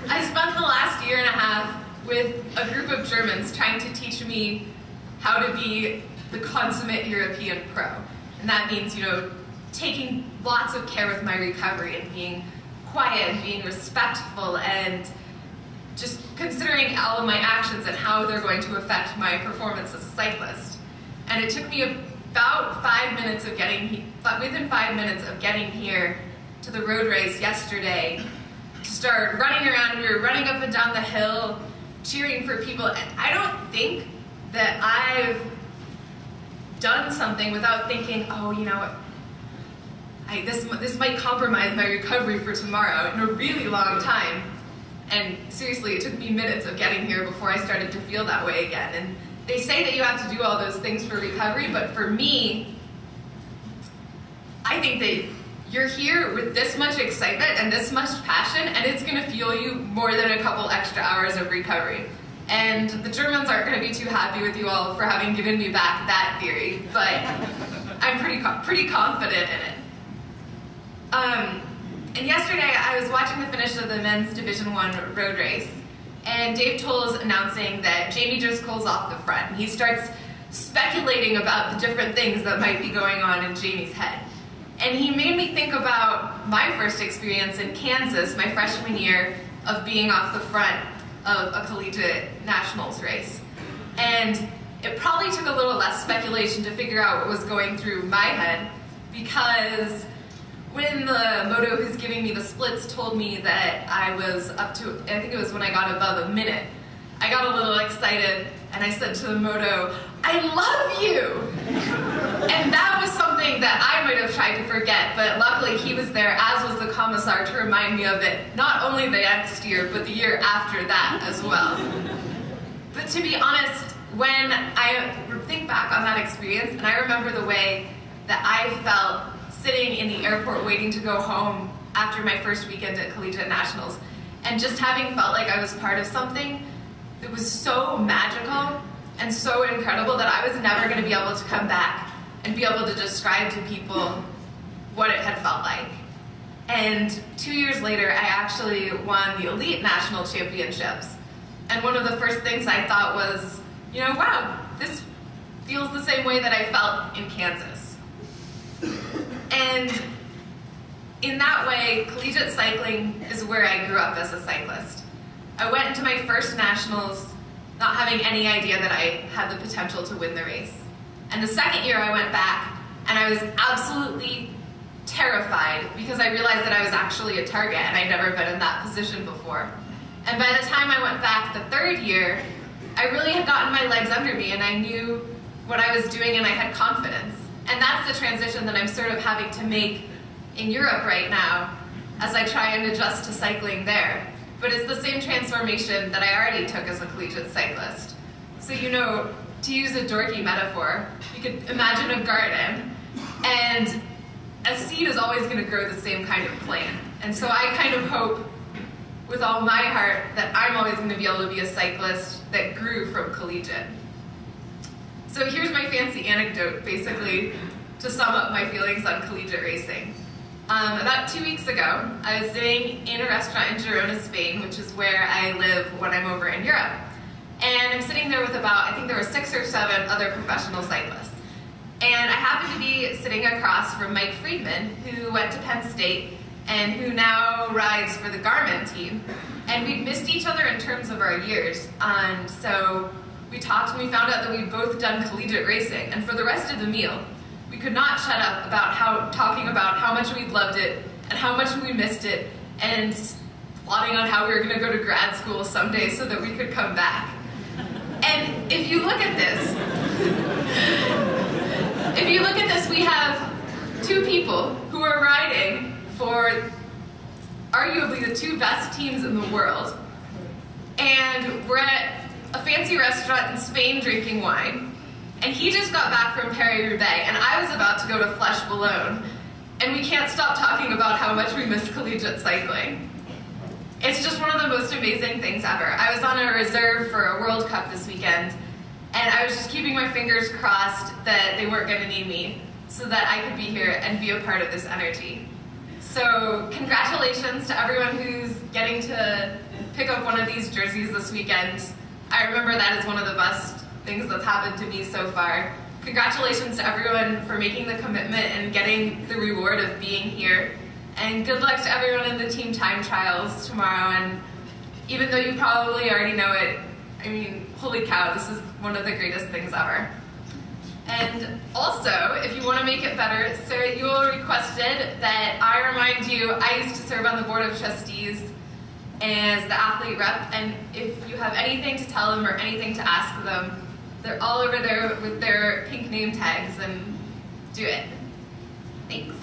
I spent the last year and a half with a group of Germans trying to teach me how to be the consummate European pro. And that means, taking lots of care with my recovery and being quiet and being respectful and just considering all of my actions and how they're going to affect my performance as a cyclist. And it took me about 5 minutes of within 5 minutes of getting here to the road race yesterday to start running around, and we were running up and down the hill, cheering for people. And I don't think that I've done something without thinking, oh, this might compromise my recovery for tomorrow in a really long time. And seriously, it took me minutes of getting here before I started to feel that way again. And they say that you have to do all those things for recovery, but for me, I think that you're here with this much excitement and this much passion, and it's going to fuel you more than a couple extra hours of recovery. And the Germans aren't going to be too happy with you all for having given me back that theory, but I'm pretty confident in it. And yesterday I was watching the finish of the men's Division I road race, and Dave Toll's announcing that Jamie Driscoll's off the front. He starts speculating about the different things that might be going on in Jamie's head. And he made me think about my first experience in Kansas, my freshman year, of being off the front of a collegiate nationals race. And it probably took a little less speculation to figure out what was going through my head, because when the moto who's giving me the splits told me that I was up to, I think it was when I got above a minute, I got a little excited and I said to the moto, "I love you!" And that was something that I might have tried to forget, but luckily he was there, as was the commissar, to remind me of it, not only the next year, but the year after that as well. But to be honest, when I think back on that experience, and I remember the way that I felt sitting in the airport waiting to go home after my first weekend at Collegiate Nationals, and just having felt like I was part of something that was so magical and so incredible that I was never going to be able to come back and be able to describe to people what it had felt like. And 2 years later, I actually won the Elite National Championships. And one of the first things I thought was, wow, this feels the same way that I felt in Kansas. And in that way, collegiate cycling is where I grew up as a cyclist. I went into my first nationals not having any idea that I had the potential to win the race. And the second year I went back, and I was absolutely terrified because I realized that I was actually a target and I'd never been in that position before. And by the time I went back the third year, I really had gotten my legs under me and I knew what I was doing and I had confidence. And that's the transition that I'm sort of having to make in Europe right now as I try and adjust to cycling there. But it's the same transformation that I already took as a collegiate cyclist. So to use a dorky metaphor, you could imagine a garden, and a seed is always going to grow the same kind of plant. And so I kind of hope with all my heart that I'm always going to be able to be a cyclist that grew from collegiate. So here's my fancy anecdote, basically, to sum up my feelings on collegiate racing. About 2 weeks ago, I was sitting in a restaurant in Girona, Spain, which is where I live when I'm over in Europe. And I'm sitting there with I think there were 6 or 7 other professional cyclists. And I happened to be sitting across from Mike Friedman, who went to Penn State and who now rides for the Garmin team. And we'd missed each other in terms of our years. And so we talked and we found out that we'd both done collegiate racing. And for the rest of the meal, we could not shut up about talking about how much we loved it and how much we missed it, and plotting on how we were going to go to grad school someday so that we could come back. And if you look at this, we have 2 people who are riding for arguably the 2 best teams in the world, and we're at a fancy restaurant in Spain drinking wine. And he just got back from Paris-Roubaix, and I was about to go to Flèche Wallonne, and we can't stop talking about how much we miss collegiate cycling. It's just one of the most amazing things ever. I was on a reserve for a World Cup this weekend, and I was just keeping my fingers crossed that they weren't going to need me so that I could be here and be a part of this energy. So congratulations to everyone who's getting to pick up one of these jerseys this weekend. I remember that as one of the best things that's happened to me so far. Congratulations to everyone for making the commitment and getting the reward of being here. And good luck to everyone in the team time trials tomorrow. And even though you probably already know it, I mean, holy cow, this is one of the greatest things ever. And also, if you want to make it better, Sarah Ewell requested that I remind you, I used to serve on the board of trustees as the athlete rep, and if you have anything to tell them or anything to ask them, they're all over there with their pink name tags, and do it. Thanks.